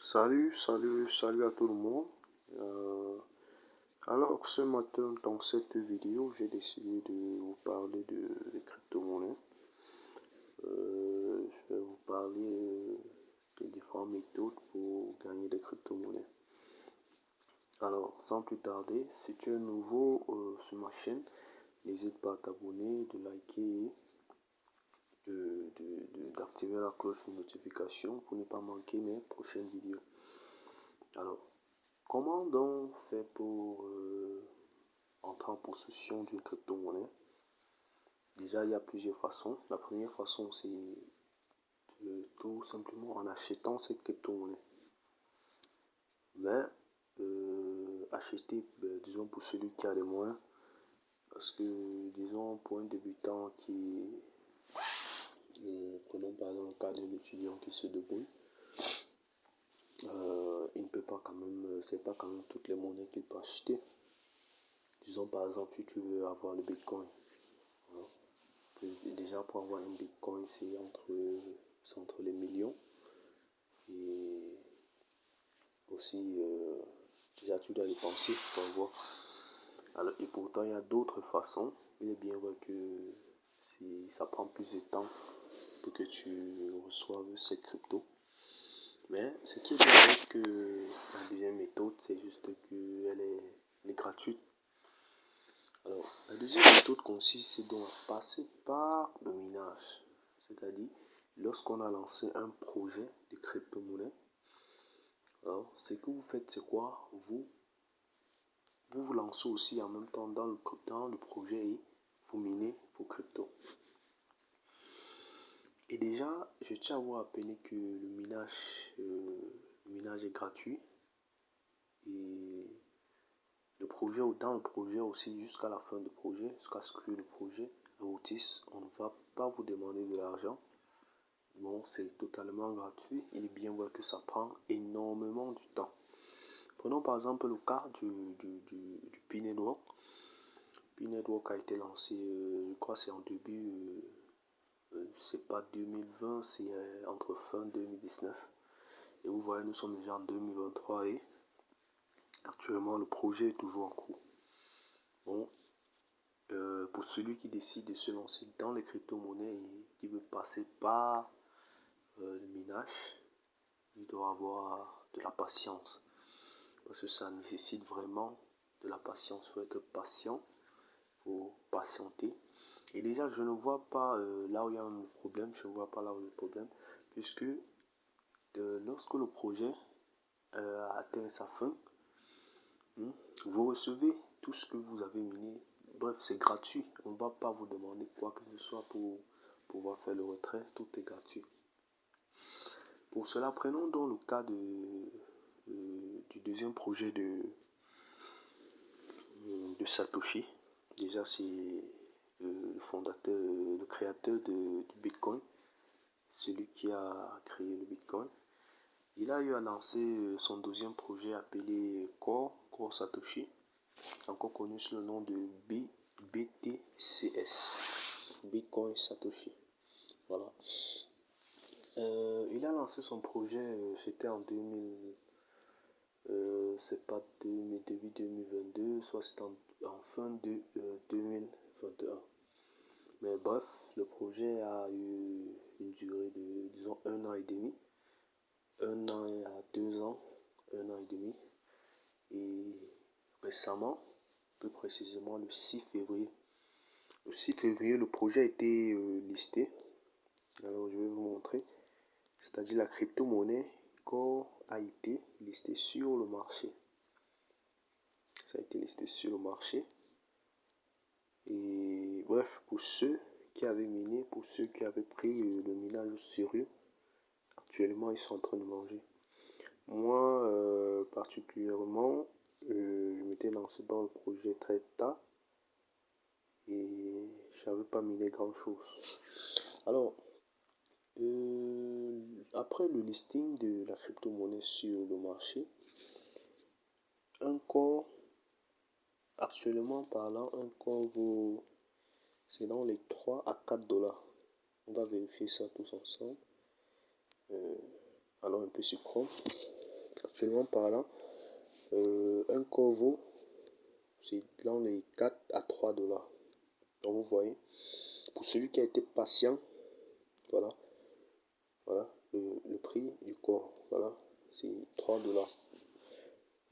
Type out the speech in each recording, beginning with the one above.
Salut à tout le monde. Euh, alors ce matin dans cette vidéo, j'ai décidé de vous parler des crypto-monnaies. Je vais vous parler des différentes méthodes pour gagner des crypto-monnaies. Alors sans plus tarder, si tu es nouveau sur ma chaîne, n'hésite pas à t'abonner, de liker, d'activer la cloche de notification pour ne pas manquer mes prochaines vidéos. Alors, comment donc faire pour entrer en possession d'une crypto-monnaie? Déjà, il y a plusieurs façons. La première façon, c'est tout simplement en achetant cette crypto-monnaie. Mais acheter, disons pour celui qui a les moyens, parce que, disons, pour un débutant prenons par exemple le cas d'un étudiant qui se débrouille, il ne peut pas quand même, c'est pas quand même toutes les monnaies qu'il peut acheter. Disons par exemple, si tu veux avoir le Bitcoin, voilà. Déjà pour avoir un Bitcoin, c'est entre les millions. Et aussi, déjà tu dois dépenser pour avoir. Alors, et pourtant, il y a d'autres façons. Il est bien vrai que ça prend plus de temps pour que tu reçoives ces cryptos. Mais ce qui est bien avec la deuxième méthode, c'est juste qu'elle est gratuite. Alors, la deuxième méthode consiste donc à passer par le minage. C'est-à-dire, lorsqu'on a lancé un projet de crypto-monnaie, alors, ce que vous faites, c'est quoi? Vous lancez aussi en même temps dans le projet et vous minez vos cryptos. Et déjà, je tiens à vous rappeler que le minage est gratuit. Et dans le projet aussi, jusqu'à la fin du projet, jusqu'à ce que le projet aboutisse, on ne va pas vous demander de l'argent. Bon, c'est totalement gratuit. Il est bien vrai que ça prend énormément du temps. Prenons par exemple le cas du P-Network. P-Network a été lancé, je crois c'est en début, c'est pas 2020, c'est entre fin 2019. Et vous voyez, nous sommes déjà en 2023 et actuellement le projet est toujours en cours. Bon, pour celui qui décide de se lancer dans les crypto-monnaies et qui veut passer par le minage, il doit avoir de la patience. Parce que ça nécessite vraiment de la patience. Il faut être patient, il faut patienter. Et déjà, je ne vois pas là où il y a un problème. Je ne vois pas là où il y a un problème. Puisque lorsque le projet a atteint sa fin, vous recevez tout ce que vous avez miné. Bref, c'est gratuit. On ne va pas vous demander quoi que ce soit pour pouvoir faire le retrait. Tout est gratuit. Pour cela, prenons donc le cas du deuxième projet de Satoshi. Déjà, c'est le fondateur, le créateur du Bitcoin, celui qui a créé le Bitcoin. Il a eu à lancer son deuxième projet appelé Core Satoshi, encore connu sous le nom de BTCS, Bitcoin Satoshi. Voilà. Il a lancé son projet, c'était en 2000, c'est pas début 2022, soit c'est en fin de 2021. Mais bref, le projet a eu une durée de, disons, 1 an et demi. 1 an à 2 ans, 1 an et demi. Et récemment, plus précisément le 6 février. Le 6 février, le projet a été listé. Alors, je vais vous montrer. C'est-à-dire la crypto-monnaie Core a été listée sur le marché. Ça a été listé sur le marché. Et bref, pour ceux qui avaient miné, pour ceux qui avaient pris le minage au sérieux, actuellement ils sont en train de manger. Moi, particulièrement, je m'étais lancé dans le projet très tard et je n'avais pas miné grand chose. Alors, après le listing de la crypto-monnaie sur le marché, encore actuellement parlant, un corps vaut, c'est dans les 3 à 4 dollars. On va vérifier ça tous ensemble. Alors un peu sur Chrome. actuellement parlant, un corps c'est dans les 4 à 3 dollars. Donc vous voyez, pour celui qui a été patient, voilà, le prix du corps, voilà, c'est 3 dollars.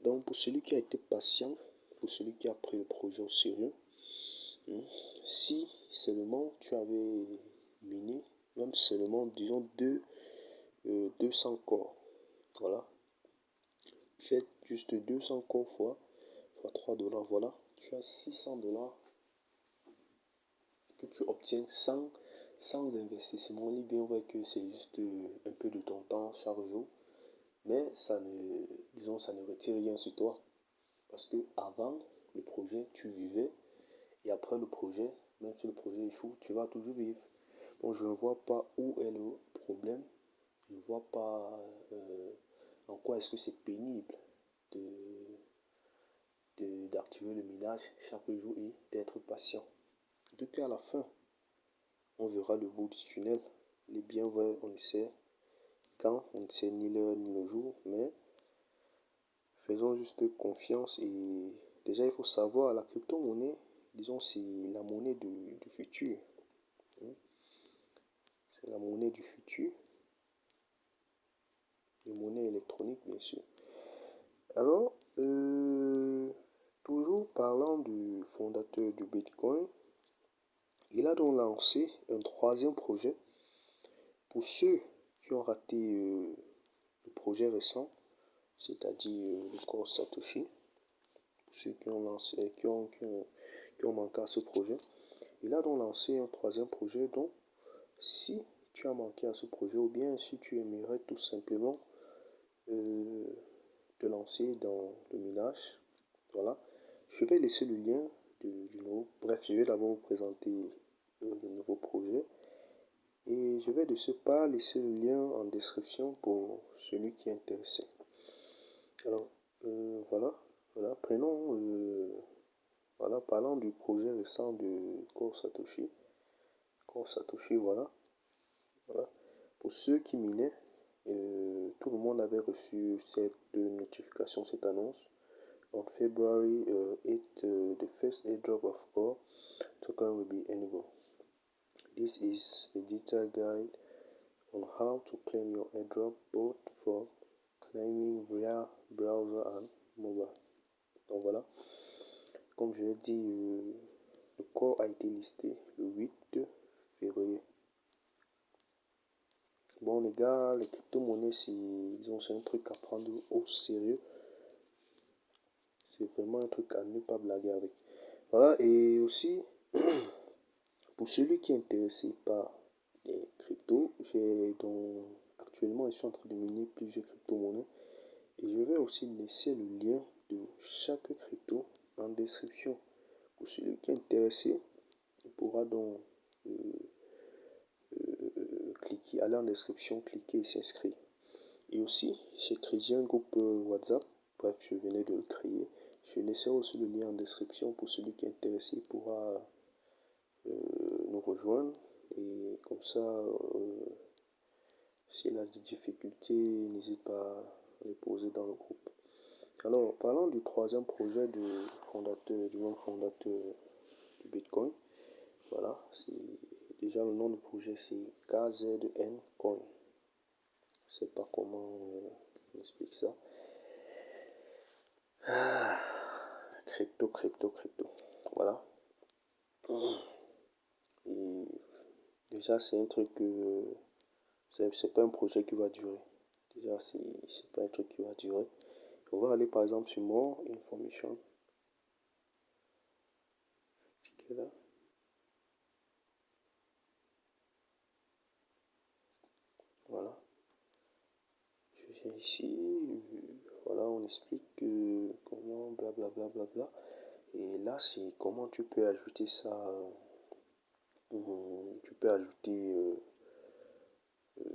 Donc pour celui qui a été patient, pour celui qui a pris le projet au sérieux, si seulement tu avais miné, même seulement disons 200 corps, voilà, faites juste 200 corps fois 3 dollars, voilà, tu as 600 dollars que tu obtiens sans investissement. On est bien vrai que c'est juste un peu de ton temps chaque jour, mais ça ne, disons, ça ne retire rien sur toi. Parce que avant le projet, tu vivais, et après le projet, même si le projet échoue, tu vas toujours vivre. Donc je ne vois pas où est le problème. Je ne vois pas en quoi est-ce que c'est pénible d'activer le minage chaque jour et d'être patient. Vu qu'à la fin, on verra le bout du tunnel. Les bien vrai, on le sait quand, on ne sait ni l'heure ni le jour, mais faisons juste confiance. Et déjà, il faut savoir, la crypto-monnaie, disons, c'est la monnaie du futur. C'est la monnaie du futur. Les monnaies électroniques, bien sûr. Alors, toujours parlant du fondateur du Bitcoin, il a donc lancé un troisième projet. Pour ceux qui ont raté le projet récent, c'est-à-dire le corps Satoshi, pour ceux qui ont lancé, qui ont manqué à ce projet, il a donc lancé un troisième projet. Donc, si tu as manqué à ce projet, ou bien si tu aimerais tout simplement te lancer dans le minage, voilà, je vais laisser le lien du nouveau. Bref, je vais d'abord vous présenter le nouveau projet. Et je vais de ce pas laisser le lien en description pour celui qui est intéressé. Alors, voilà, prenons, voilà, parlant du projet récent de Core Satoshi. Core Satoshi, voilà. Pour ceux qui minaient, tout le monde avait reçu cette notification, cette annonce. On February 8, the first airdrop of Core token will be enabled. This is a detailed guide on how to claim your airdrop both for claiming via browser and mobile. Donc voilà, comme je l'ai dit, le corps a été listé le 8 février. Bon les gars, les crypto-monnaies, c'est un truc à prendre au sérieux. C'est vraiment un truc à ne pas blaguer avec. Voilà, et aussi, pour celui qui est intéressé par les cryptos, actuellement, je suis en train de miner plusieurs crypto-monnaies. Et je vais aussi laisser le lien de chaque crypto en description. Pour celui qui est intéressé, il pourra donc cliquer, aller en description, cliquer et s'inscrire. Et aussi, j'ai un groupe WhatsApp. Bref, je venais de le créer. Je laisserai aussi le lien en description pour celui qui est intéressé, il pourra nous rejoindre. Et comme ça, s'il a des difficultés, n'hésite pas à les poser dans le groupe. Alors, parlant du troisième projet du membre fondateur du Bitcoin, voilà, c'est déjà le nom du projet, c'est KZN Coin. Je sais pas comment on explique ça. Crypto. Voilà. Et déjà, c'est un truc que c'est pas un projet qui va durer. Déjà, c'est pas un truc qui va durer. On va aller par exemple sur More Information. Cliquez là. Voilà. Je viens ici. Voilà, on explique comment blablabla. Et là, c'est comment tu peux ajouter ça. Tu peux ajouter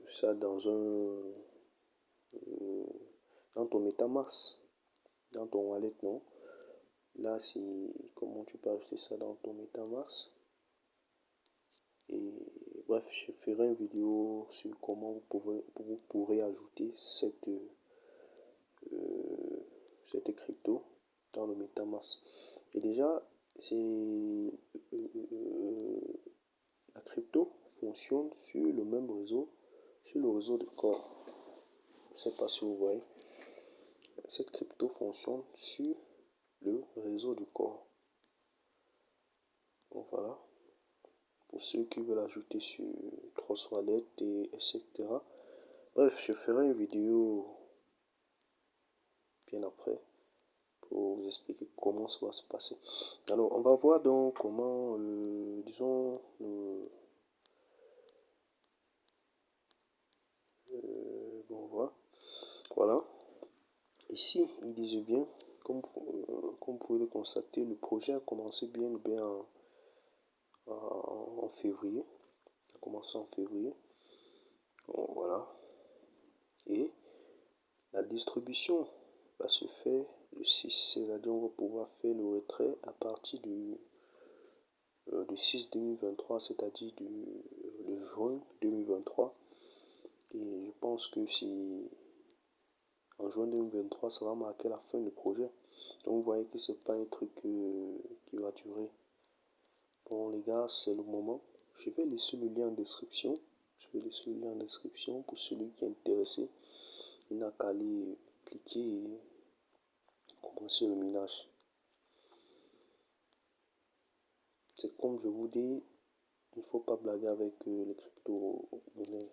ça dans ton MetaMask, dans ton wallet, non? Là, c'est comment tu peux ajouter ça dans ton MetaMask. Et bref, je ferai une vidéo sur comment vous pourrez ajouter masse. Et déjà, la crypto fonctionne sur le même réseau, sur le réseau de Core. Je ne sais pas si vous voyez. Cette crypto fonctionne sur le réseau du Core. Donc voilà. Pour ceux qui veulent ajouter sur Trust Wallet et etc. Bref, je ferai une vidéo bien après pour vous expliquer comment ça va se passer. Alors, on va voir donc comment, disons, bon, voilà. Ici, il disait bien, comme vous pouvez le constater, le projet a commencé bien en février. A commencé en février. Bon, voilà. Et la distribution va se faire le 6. C'est-à-dire on va pouvoir faire le retrait à partir du 6 2023, c'est-à-dire de juin 2023. Et je pense que si en juin 2023, ça va marquer la fin du projet. Donc vous voyez que c'est pas un truc qui va durer. Bon les gars, c'est le moment. Je vais laisser le lien en description. Pour celui qui est intéressé. Il n'a qu'à aller cliquer et commencer le minage. C'est comme je vous dis, il ne faut pas blaguer avec les crypto-monnaies.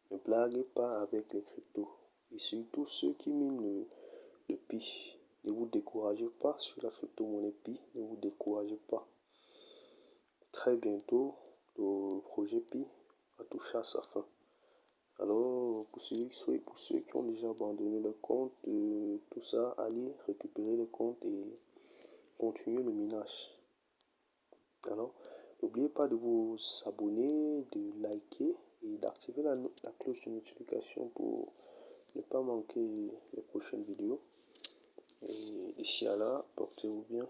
Ne blaguez pas avec les cryptos. Et surtout ceux qui minent le Pi. Ne vous découragez pas sur la crypto-monnaie Pi. Ne vous découragez pas. Très bientôt, le projet Pi va toucher à sa fin. Alors, pour ceux qui ont déjà abandonné le compte, tout ça, allez récupérer le compte et continuer le minage. Alors, n'oubliez pas de vous abonner, de liker et d'activer la cloche de notification pour ne pas manquer les prochaines vidéos. Et d'ici à là, portez-vous bien.